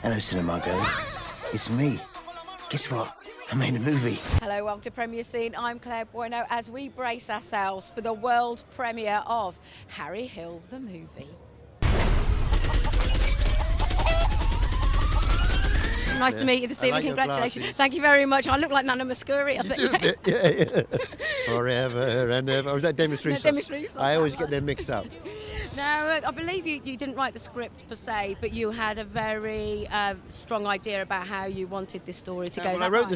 Hello, cinema goers. It's me. Guess what? I made a movie. Hello, welcome to Premier Scene. I'm Claire Bueno as we brace ourselves for the world premiere of Harry Hill the movie. Nice to meet you this evening. Congratulations. Thank you very much. I look like Nana Muscuri. You do a bit, yeah. Forever and ever. Or was that Demonstration? No, Demonstration. I always get them mixed up. Now, I believe you didn't write the script per se, but you had a very strong idea about how you wanted this story to go. Well, I wrote the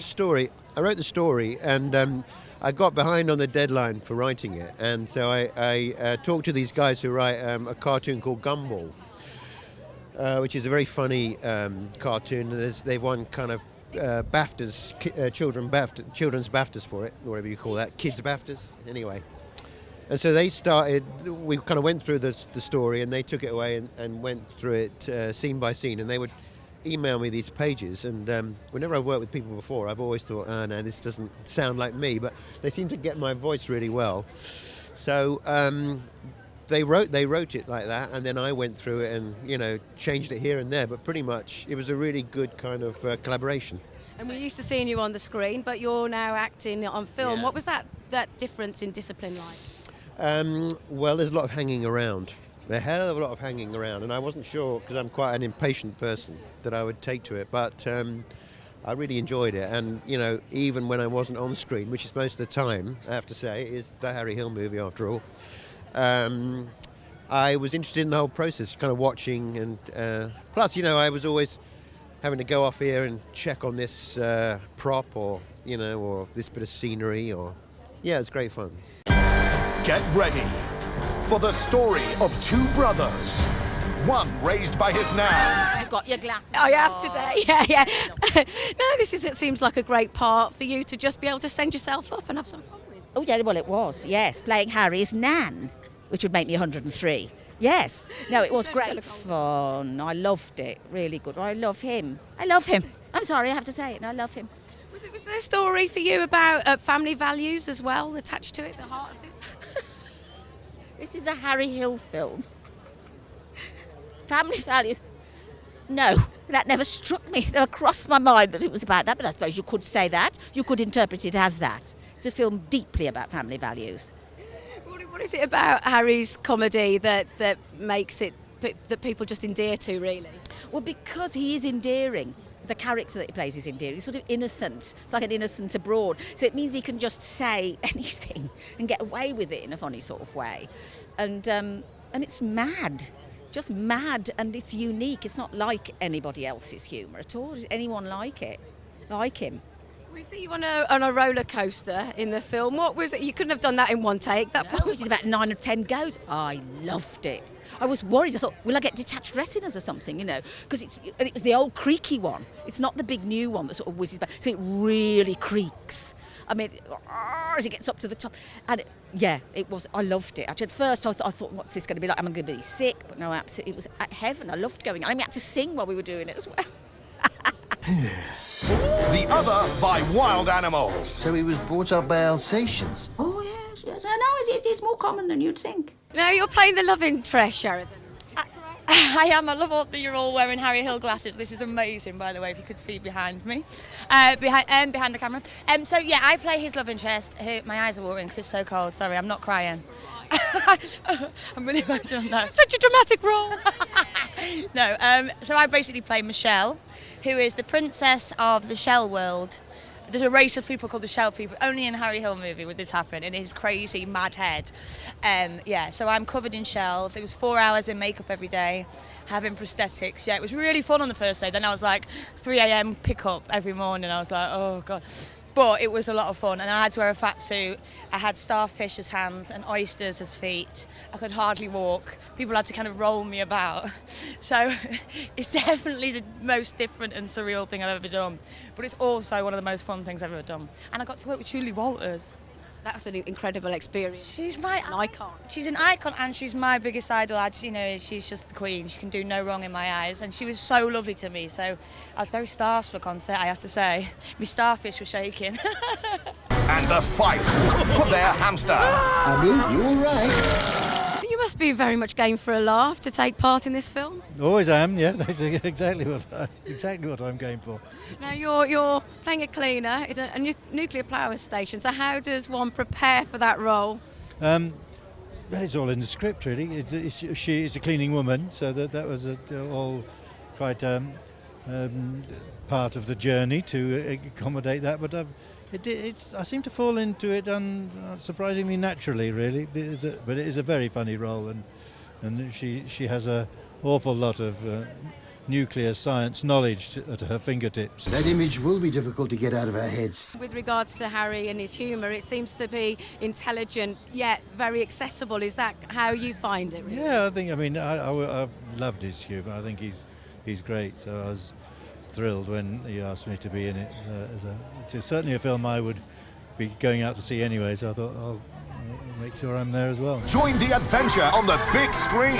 story, and I got behind on the deadline for writing it, and so I talked to these guys who write a cartoon called Gumball, which is a very funny cartoon, and they've won kind of BAFTAs, children's BAFTAs for it, or whatever you call that, kids BAFTAs, anyway. And so we kind of went through the story, and they took it away and went through it scene by scene, and they would email me these pages, and whenever I've worked with people before, I've always thought, oh no, this doesn't sound like me, but they seem to get my voice really well. So they wrote it like that, and then I went through it and, changed it here and there, but pretty much it was a really good kind of collaboration. And we're used to seeing you on the screen, but you're now acting on film. Yeah. What was that difference in discipline like? Well, there's a lot of hanging around. A hell of a lot of hanging around, and I wasn't sure, because I'm quite an impatient person, that I would take to it, but I really enjoyed it. And, even when I wasn't on screen, which is most of the time, I have to say, is the Harry Hill movie after all, I was interested in the whole process, kind of watching, and plus, I was always having to go off here and check on this prop or this bit of scenery, it was great fun. Get ready for the story of two brothers, one raised by his nan. You've got your glasses. I have today, yeah. No, it seems like a great part for you to just be able to send yourself up and have some fun with. Oh, yeah, well, it was, yes, playing Harry's nan, which would make me 103. Yes. No, it was great fun. I loved it. Really good. I love him. I'm sorry, I have to say it. I love him. Was there a story for you about family values as well attached to it, the heart of it? This is a Harry Hill film. Family values? No, that never struck me. It never crossed my mind that it was about that, but I suppose you could say that. You could interpret it as that. It's a film deeply about family values. What is it about Harry's comedy that makes it, that people just endear to, really? Well, because he is endearing. The character that he plays is endearing. He's sort of innocent. It's like an innocent abroad. So it means he can just say anything and get away with it in a funny sort of way. And it's mad. Just mad, and it's unique. It's not like anybody else's humour at all. Does anyone like it? Like him? We see you on a roller coaster in the film. What was it? You couldn't have done that in one take. No, it was about 9 or 10 goes. I loved it. I was worried. I thought, will I get detached retinas or something? Because it was the old creaky one. It's not the big new one that sort of whizzes back. So it really creaks. I mean, as it gets up to the top. And it was. I loved it. Actually, at first I thought, what's this going to be like? Am I going to be sick? But no, absolutely, it was at heaven. I loved going. I had to sing while we were doing it as well. The other by wild animals. So he was brought up by Alsatians? Oh, yes. No, it's more common than you'd think. Now you're playing the love interest, Sheridan. I am. I love that you're all wearing Harry Hill glasses. This is amazing, by the way, if you could see behind me, behind the camera. So, yeah, I play his love interest. My eyes are watering because it's so cold. Sorry, I'm not crying. I'm really emotional now. Such a dramatic role. No, so I basically play Michelle, who is the princess of the Shell world. There's a race of people called the Shell people. Only in Harry Hill movie would this happen, in his crazy mad head. So I'm covered in shells. It was 4 hours in makeup every day, having prosthetics. Yeah, it was really fun on the first day. Then I was like 3 a.m. pick up every morning. I was like, oh God. But it was a lot of fun, and I had to wear a fat suit. I had starfish as hands and oysters as feet. I could hardly walk. People had to kind of roll me about. So it's definitely the most different and surreal thing I've ever done. But it's also one of the most fun things I've ever done. And I got to work with Julie Walters. That was an incredible experience. She's an icon. She's an icon, and she's my biggest idol. She's just the queen. She can do no wrong in my eyes, and she was so lovely to me. So I was very starstruck on set, I have to say. My starfish were shaking. And the fight for their hamster. Abby, you all right? You must be very much game for a laugh to take part in this film. Always am, yeah. That's exactly what I'm going for. Now you're playing a cleaner at a nuclear power station. So how does one prepare for that role? Well, it's all in the script, really. She is a cleaning woman, so that was all quite part of the journey to accommodate that. But I seem to fall into it surprisingly naturally, really. But it is a very funny role, and she has an awful lot of nuclear science knowledge at her fingertips. That image will be difficult to get out of our heads. With regards to Harry and his humour, it seems to be intelligent yet very accessible. Is that how you find it? Really? Yeah, I've loved his humour. I think he's great. So I was thrilled when he asked me to be in it. It's certainly a film I would be going out to see anyway, so I thought I'll make sure I'm there as well. Join the adventure on the big screen.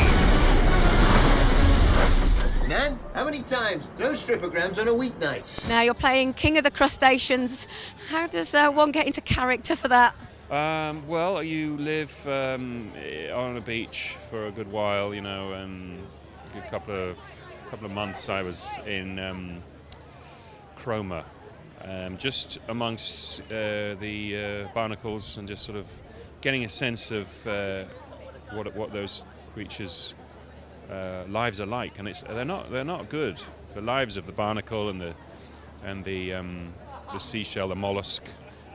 Nan, how many times? No stripograms on a weeknight. Now you're playing King of the Crustaceans. How does one get into character for that? Well, you live on a beach for a good while, a couple of months I was in Cromer, just amongst the barnacles and just sort of getting a sense of what those creatures' lives are like, and they're not good. The lives of the barnacle and the seashell, the mollusk.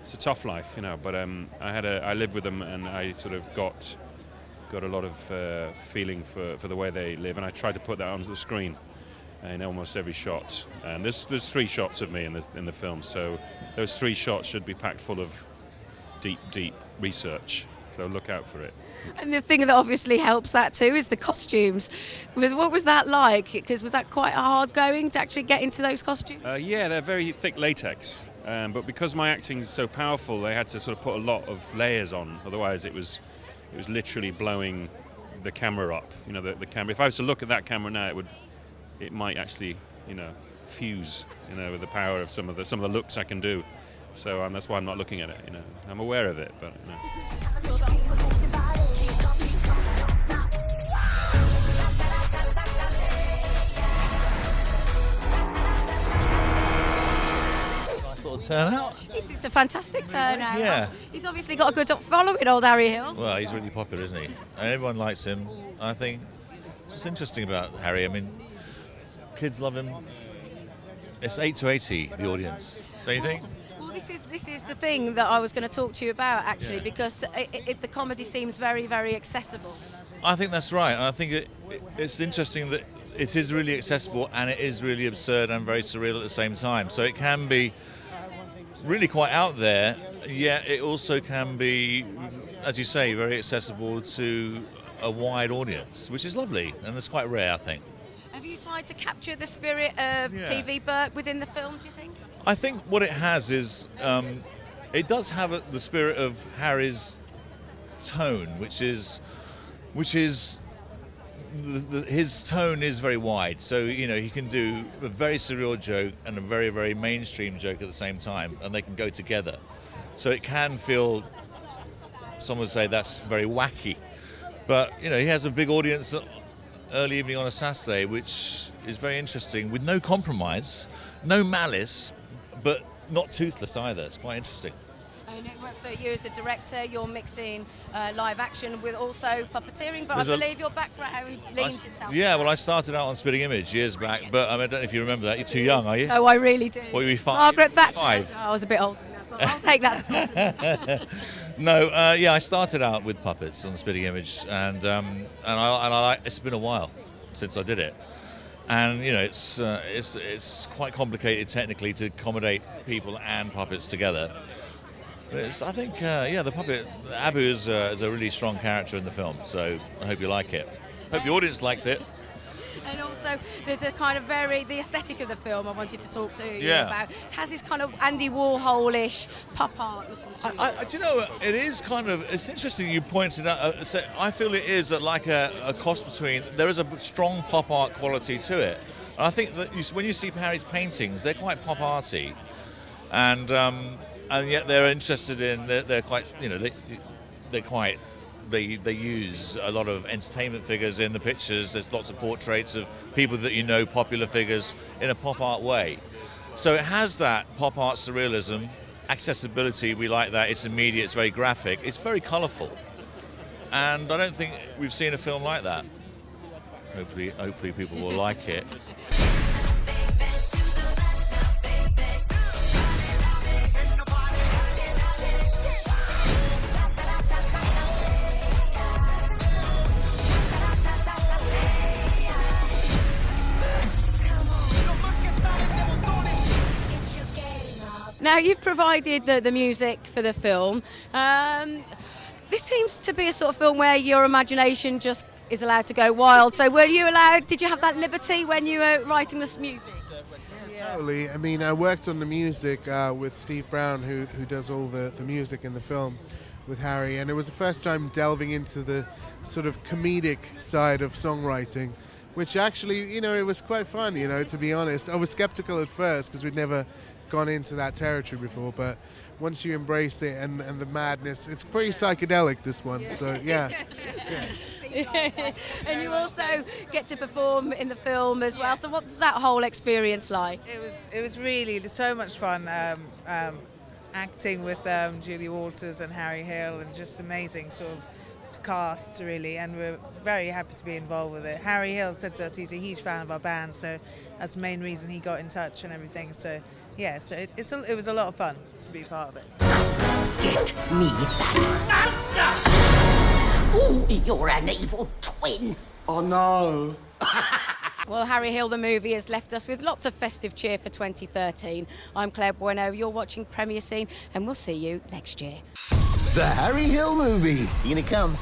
It's a tough life, but I lived with them, and I sort of got a lot of feeling for the way they live, and I tried to put that onto the screen in almost every shot. And there's 3 shots of me in the film, so those 3 shots should be packed full of deep research. So look out for it. And the thing that obviously helps that too is the costumes. What was that like? Because was that quite hard going to actually get into those costumes? Yeah, they're very thick latex, but because my acting is so powerful, they had to sort of put a lot of layers on. Otherwise, it was literally blowing the camera up. The camera. If I was to look at that camera now, it might actually, fuse, with the power of some of the looks I can do. So that's why I'm not looking at it. I'm aware of it, but. Turnout? It's a fantastic turnout. Yeah. He's obviously got a good following, old Harry Hill. Well, he's really popular, isn't he? And everyone likes him. I think what's interesting about Harry, kids love him. It's 8 to 80, the audience, don't you think? Well, this is the thing that I was going to talk to you about, actually, Yeah. because the comedy seems very, very accessible. I think that's right. And I think it's interesting that it is really accessible and it is really absurd and very surreal at the same time. So it can be really quite out there, yet it also can be, as you say, very accessible to a wide audience, which is lovely, and it's quite rare, I think. Have you tried to capture the spirit of TV Bert within the film, do you think? I think what it has is, it does have the spirit of Harry's tone, which is his tone is very wide, so he can do a very surreal joke and a very, very mainstream joke at the same time, and they can go together. So it can feel, some would say that's very wacky, but he has a big audience early evening on a Saturday, which is very interesting, with no compromise, no malice, but not toothless either. It's quite interesting. And for you as a director, you're mixing live action with also puppeteering, but I believe your background leans itself. Yeah, well, I started out on Spitting Image years back, but I don't know if you remember that. You're too young, are you? Oh, I really do. What, were you 5? Margaret Thatcher. 5. Oh, I was a bit older than that, but I'll take that. No, I started out with puppets on Spitting Image, and it's been a while since I did it. And it's quite complicated technically to accommodate people and puppets together. I think, the puppet, Abu is a really strong character in the film, so I hope you like it. Hope the audience likes it. And also, there's a kind of the aesthetic of the film I wanted to talk to you about. It has this kind of Andy Warhol-ish pop art looking to it. Do you know, it is kind of, it's interesting you pointed out, I feel it is like a cross between, there is a strong pop art quality to it. And I think that when you see Harry's paintings, they're quite pop arty. And yet they're interested in, they're quite, they're quite they use a lot of entertainment figures in the pictures. There's lots of portraits of people that you know, popular figures, in a pop art way. So it has that pop art surrealism, accessibility. We like that. It's immediate. It's very graphic. It's very colourful, and I don't think we've seen a film like that. Hopefully people will like it. Now, you've provided the music for the film. This seems to be a sort of film where your imagination just is allowed to go wild. So did you have that liberty when you were writing this music? Yeah, totally. I mean, I worked on the music with Steve Brown, who does all the music in the film with Harry, and it was the first time delving into the sort of comedic side of songwriting, which actually, it was quite fun, to be honest. I was skeptical at first because we'd never gone into that territory before, but once you embrace it and the madness, it's pretty psychedelic, this one. So yeah. And you also get to perform in the film as well. So what's that whole experience like? It was really so much fun acting with Julie Walters and Harry Hill, and just amazing sort of cast, really, and we're very happy to be involved with it. Harry Hill said to us he's a huge fan of our band, so that's the main reason he got in touch and everything. So yeah, so it was a lot of fun to be part of it. Get me that monster! Ooh, you're an evil twin. Oh no. Well, Harry Hill, the movie, has left us with lots of festive cheer for 2013. I'm Claire Bueno, you're watching Premier Scene, and we'll see you next year. The Harry Hill movie. You gonna come?